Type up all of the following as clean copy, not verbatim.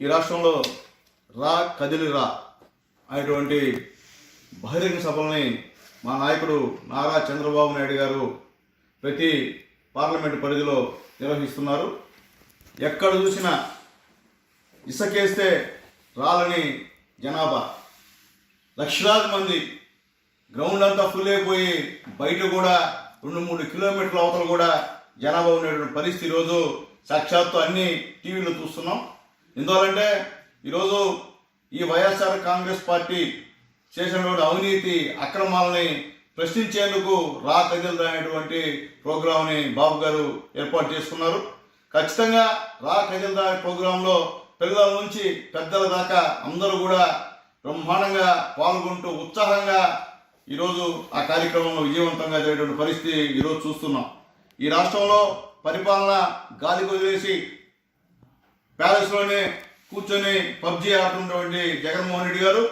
ఈ రాష్ట్రంలో రా కదిలి రా అనేటువంటి బహిరంగ సభల్ని మా నాయకుడు నారా చంద్రబాబు నాయుడు గారు ప్రతి పార్లమెంటు పరిధిలో నిర్వహిస్తున్నారు. ఎక్కడ చూసినా ఇసుకేస్తే రాలని జనాభా, లక్షలాది మంది, గ్రౌండ్ అంతా ఫుల్ అయిపోయి బయట కూడా 2-3 కిలోమీటర్ల అవతల కూడా జనాభా ఉండేటువంటి పరిస్థితి ఈరోజు సాక్షాత్తు అన్ని టీవీలో చూస్తున్నాం. ఎందువలంటే ఈరోజు ఈ వైఎస్ఆర్ కాంగ్రెస్ పార్టీ చేసినటువంటి అవినీతి అక్రమాలని ప్రశ్నించేందుకు రా కదిలి అనేటువంటి ప్రోగ్రాంని బాబు గారు ఏర్పాటు చేసుకున్నారు. ఖచ్చితంగా రా కదిలి ప్రోగ్రాంలో పిల్లల నుంచి పెద్దల దాకా అందరూ కూడా బ్రహ్మాండంగా పాల్గొంటూ ఉత్సాహంగా ఈరోజు ఆ కార్యక్రమంలో విజయవంతంగా జరిగేటువంటి పరిస్థితి ఈరోజు చూస్తున్నాం. ఈ రాష్ట్రంలో పరిపాలన గాలికి వదిలేసి ప్యాలెస్లోనే కూర్చొని పబ్జీ ఆడుతున్నటువంటి జగన్మోహన్ రెడ్డి గారు,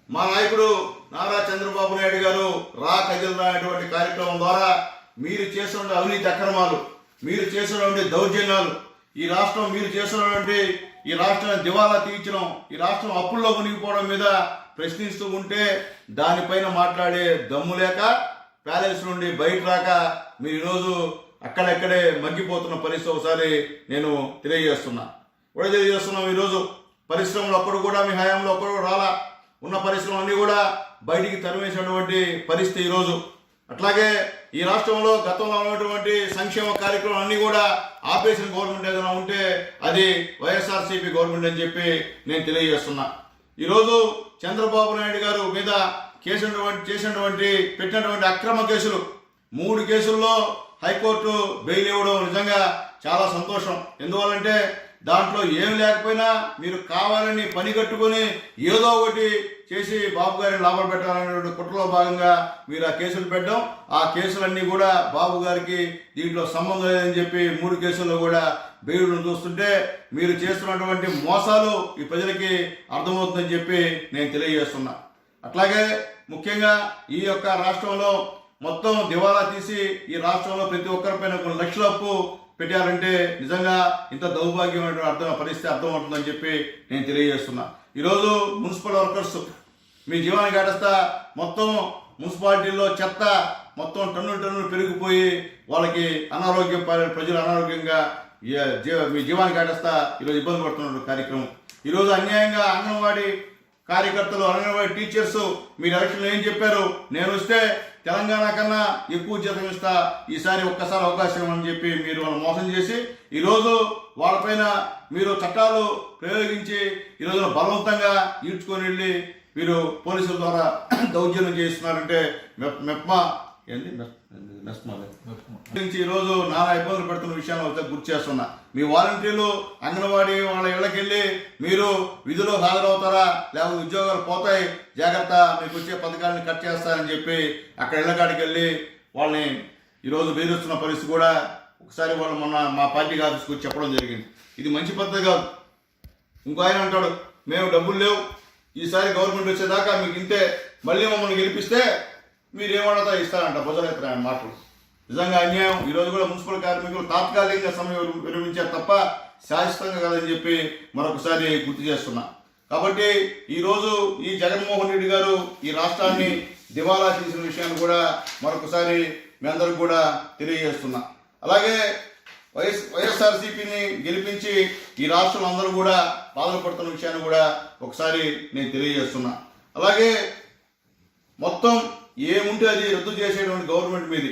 మా నాయకుడు నారా చంద్రబాబు నాయుడు గారు రా కదిలి రా అనేటువంటి కార్యక్రమం ద్వారా మీరు చేస్తున్న అవినీతి అక్రమాలు, మీరు చేస్తున్నటువంటి దౌర్జన్యాలు, ఈ రాష్ట్రం మీరు చేస్తున్నటువంటి ఈ రాష్ట్రాన్ని దివాలా తీర్చడం, ఈ రాష్ట్రం అప్పుల్లో మునిగిపోవడం మీద ప్రశ్నిస్తూ ఉంటే దానిపైన మాట్లాడే దమ్ము లేక ప్యాలెస్ నుండి బయట రాక మీరు ఈరోజు అక్కడెక్కడే మగ్గిపోతున్న పరిస్థితి ఒకసారి నేను తెలియజేస్తున్నాం. ఈరోజు పరిశ్రమలు అప్పుడు కూడా మీ హయాంలో అప్పుడు రాలా, ఉన్న పరిశ్రమలన్నీ కూడా బయటికి తరిమేసినటువంటి పరిస్థితి ఈరోజు. అట్లాగే ఈ రాష్ట్రంలో గతంలో ఉన్నటువంటి సంక్షేమ కార్యక్రమం అన్నీ కూడా ఆపేసిన గవర్నమెంట్ ఏదైనా ఉంటే అది వైఎస్ఆర్సీపీ గవర్నమెంట్ అని చెప్పి నేను తెలియజేస్తున్నా. ఈరోజు చంద్రబాబు నాయుడు గారు మీద పెట్టినటువంటి అక్రమ కేసులు 3 కేసుల్లో హైకోర్టు బెయిల్ ఇవ్వడం నిజంగా చాలా సంతోషం. ఎందువల్లంటే దాంట్లో ఏం లేకపోయినా మీరు కావాలని పని కట్టుకొని ఏదో ఒకటి చేసి బాబు గారిని లాభం పెట్టాలనేటువంటి కుట్రలో భాగంగా మీరు ఆ కేసులు పెట్టడం, ఆ కేసులన్నీ కూడా బాబు గారికి దీంట్లో సంబంధం లేదని చెప్పి 3 కేసుల్లో కూడా బెయిల్ను చూస్తుంటే మీరు చేస్తున్నటువంటి మోసాలు ఈ ప్రజలకి అర్థమవుతుందని చెప్పి నేను తెలియజేస్తున్నా. అట్లాగే ముఖ్యంగా ఈ యొక్క రాష్ట్రంలో మొత్తం దివాలా తీసి ఈ రాష్ట్రంలో ప్రతి ఒక్కరిపైన కొన్ని లక్షల అప్పు పెట్టారంటే నిజంగా ఇంత దౌర్భాగ్యమైన పరిస్థితి అర్థమవుతుందని చెప్పి నేను తెలియజేస్తున్నా. ఈరోజు మున్సిపల్ వర్కర్స్ మీ జీవానికి గడస్తా మొత్తం మున్సిపాలిటీల్లో చెత్త మొత్తం టన్నులు పెరిగిపోయి వాళ్ళకి అనారోగ్యం, ప్రజలు అనారోగ్యంగా మీ జీవానికి గడస్తా ఈరోజు ఇబ్బంది పడుతున్న కార్యక్రమం. ఈరోజు అన్యాయంగా అంగన్వాడీ కార్యకర్తలు, అంగన్వాడీ టీచర్స్ మీరు ఎలక్షన్లో ఏం చెప్పారు, నేను వస్తే తెలంగాణ కన్నా ఎక్కువ జీతం ఇస్తా, ఈసారి ఒక్కసారి అవకాశం అని చెప్పి మీరు వాళ్ళు మోసం చేసి ఈరోజు వాళ్ళపైన మీరు చట్టాలు ప్రయోగించి ఈరోజు బలవంతంగా ఈడ్చుకొని వెళ్ళి మీరు పోలీసుల ద్వారా దౌర్జన్యం చేస్తున్నారంటే నుంచి ఈరోజు నానా ఇబ్బందులు పెడుతున్న విషయాన్ని గుర్తు చేస్తున్నా. మీ వాలంటీర్లు అంగన్వాడీ వాళ్ళ ఇళ్ళకెళ్ళి మీరు విధులు హాజరవుతారా, లేకపోతే ఉద్యోగాలు పోతాయి, జాగ్రత్త, మీకు వచ్చే పథకాలను కట్ చేస్తారని చెప్పి అక్కడ ఇళ్ళకాడికి వెళ్ళి వాళ్ళని ఈరోజు బెదిరిస్తున్న పరిస్థితి కూడా ఒకసారి వాళ్ళు మొన్న మా పార్టీ ఆఫీస్కి వచ్చి చెప్పడం జరిగింది. ఇది మంచి పద్ధతి కాదు. ఇంకో ఆయన అంటాడు, మేము డబ్బులు లేవు, ఈసారి గవర్నమెంట్ వచ్చేదాకా మీకు ఇంతే, మళ్ళీ మమ్మల్ని గెలిపిస్తే మీరేమన్నా ఇస్తారంట భుజనేత్ర ఆయన మాటలు. నిజంగా అన్యాయం. ఈరోజు కూడా మున్సిపల్ కార్మికులు తాత్కాలికంగా సమయం విరమించారు తప్ప శాశ్వతంగా కాదని చెప్పి మరొకసారి గుర్తు చేస్తున్నా. కాబట్టి ఈరోజు ఈ జగన్మోహన్ రెడ్డి గారు ఈ రాష్ట్రాన్ని దివాలా తీసిన విషయాన్ని కూడా మరొకసారి మీ అందరికి కూడా తెలియజేస్తున్నా. అలాగే వైఎస్ఆర్సీపీని గెలిపించి ఈ రాష్ట్రంలో అందరూ కూడా బాధపడుతున్న విషయాన్ని కూడా ఒకసారి నేను తెలియజేస్తున్నా. అలాగే మొత్తం ఏముంటే అది రద్దు చేసేటువంటి గవర్నమెంట్ మీది,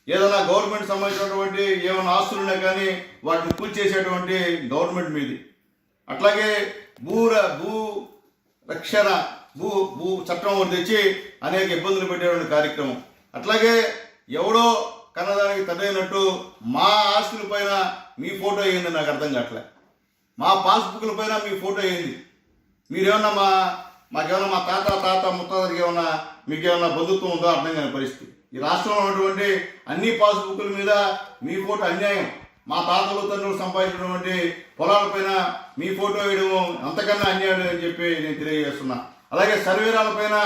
ఏదైనా గవర్నమెంట్ సంబంధించినటువంటి ఏమైనా ఆస్తులున్నా కానీ వాటిని కూల్చేసేటువంటి గవర్నమెంట్ మీది. అట్లాగే భూ రక్షణ భూ చట్టం ఒకటి తెచ్చి అనేక ఇబ్బందులు పెట్టేటువంటి కార్యక్రమం. అట్లాగే ఎవడో కన్నదానికి తదైనట్టు మా ఆస్తుల పైన మీ ఫోటో అయ్యింది, నాకు అర్థం కావట్లే. మా పాస్బుక్ల పైన మీ ఫోటో అయ్యింది. మీరేమన్నా మాకేమన్నా మా తాత ముత్తాతకి ఏమన్నా మీకేమన్నా బంధుత్వం ఉందో అర్థం కాని పరిస్థితి. ఈ రాష్ట్రంలో ఉన్నటువంటి అన్ని పాస్బుక్ల మీద మీ ఫోటో అన్యాయం. మా తాతలు తండ్రులు సంపాదించినటువంటి పొలాలపైన మీ ఫోటో వేయడం అంతకన్నా అన్యాయం అని చెప్పి నేను తెలియజేస్తున్నా. అలాగే సర్వేరాల పైన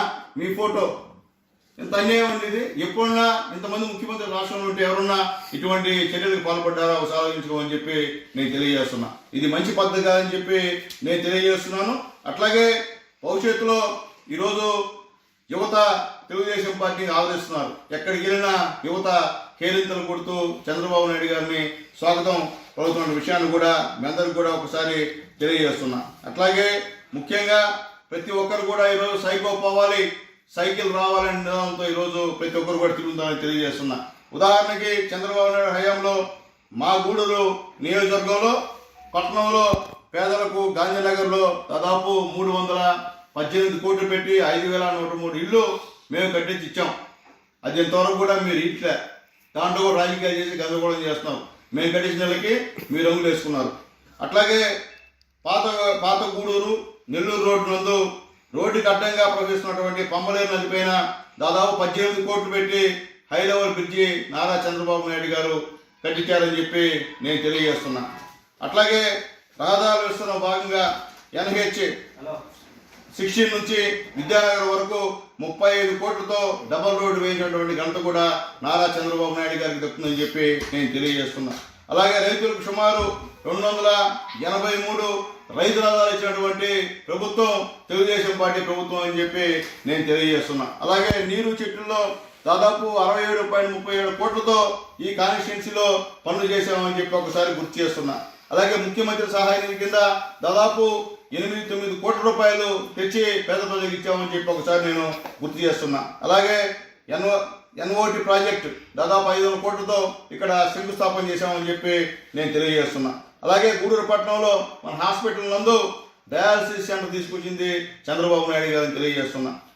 మీ ఫోటో, ఎంత అన్యాయం అండి ఇది. ఎప్పుడన్నా ఇంతమంది ముఖ్యమంత్రి రాష్ట్రంలో ఉంటే ఎవరున్నా ఇటువంటి చర్యలకు పాల్పడ్డారా ఒకసారి ఆలోచించుకోమని చెప్పి నేను తెలియజేస్తున్నా. ఇది మంచి పద్ధతి కాదని చెప్పి నేను తెలియజేస్తున్నాను. అట్లాగే భవిష్యత్తులో ఈరోజు యువత తెలుగుదేశం పార్టీని ఆదరిస్తున్నారు. ఎక్కడికి వెళ్ళినా యువత కేరింతలు కొడుతూ చంద్రబాబు నాయుడు గారిని స్వాగతం పలుకుతున్న విషయాన్ని కూడా మీ అందరికి కూడా ఒకసారి తెలియజేస్తున్నా. అట్లాగే ముఖ్యంగా ప్రతి ఒక్కరు కూడా ఈరోజు సైకో పోవాలి, సైకిల్ రావాలనే నినాదంతో ఈరోజు ప్రతి ఒక్కరు కూడా తిరుగుతారని తెలియజేస్తున్నా. ఉదాహరణకి చంద్రబాబు నాయుడు హయాంలో మా గూడూరు నియోజకవర్గంలో పట్టణంలో పేదలకు గాంధీనగర్లో దాదాపు 318 కోట్లు పెట్టి 5,103 ఇళ్ళు మేము కట్టించి ఇచ్చాం. అది ఇంతవరకు కూడా మీరు ఇట్లే దాంట్లో కూడా రాజకీయాలు చేసి గందరగోళం చేస్తున్నాం. మేము కట్టించిన నెలకి మీరు రంగులు వేసుకున్నారు. అట్లాగే పాత గూడూరు నెల్లూరు రోడ్డు నందు రోడ్డుకి అడ్డంగా ప్రవేశిస్తున్నటువంటి పంబలేరు నది పైన దాదాపు 18 కోట్లు పెట్టి high level bridge Nara Chandrababu Naidu గారు కట్టించారని చెప్పి నేను తెలియజేస్తున్నా. అట్లాగే రహదారుల వ్యవస్థలో భాగంగా NH 16 నుంచి విద్యానగర్ వరకు 35 కోట్లతో డబల్ రోడ్డు వేసినటువంటి ఘనత కూడా నారా చంద్రబాబు నాయుడు గారికి దక్కుతుందని చెప్పి నేను తెలియజేస్తున్నా. అలాగే రైతులకు సుమారు 283 రైతు రథాలు ఇచ్చినటువంటి ప్రభుత్వం తెలుగుదేశం పార్టీ ప్రభుత్వం అని చెప్పి నేను తెలియజేస్తున్నా. అలాగే నీరు చెట్టుల్లో దాదాపు 67.37 కోట్లతో ఈ కాన్స్టిట్యున్సీలో పనులు చేశామని చెప్పి ఒకసారి గుర్తు చేస్తున్నా. అలాగే ముఖ్యమంత్రి సహాయ నిధి కింద దాదాపు 8-9 కోట్ల రూపాయలు తెచ్చి పేద ప్రజలకు ఇచ్చామని చెప్పి ఒకసారి నేను గుర్తు చేస్తున్నా. అలాగే NOT ప్రాజెక్ట్ దాదాపు 500 కోట్లతో ఇక్కడ శంకుస్థాపన చేశామని చెప్పి నేను తెలియజేస్తున్నా. అలాగే గూడూరు పట్టణంలో మన హాస్పిటల్ నందు డయాలసిస్ సెంటర్ తీసుకొచ్చింది చంద్రబాబు నాయుడు గారిని తెలియజేస్తున్నా.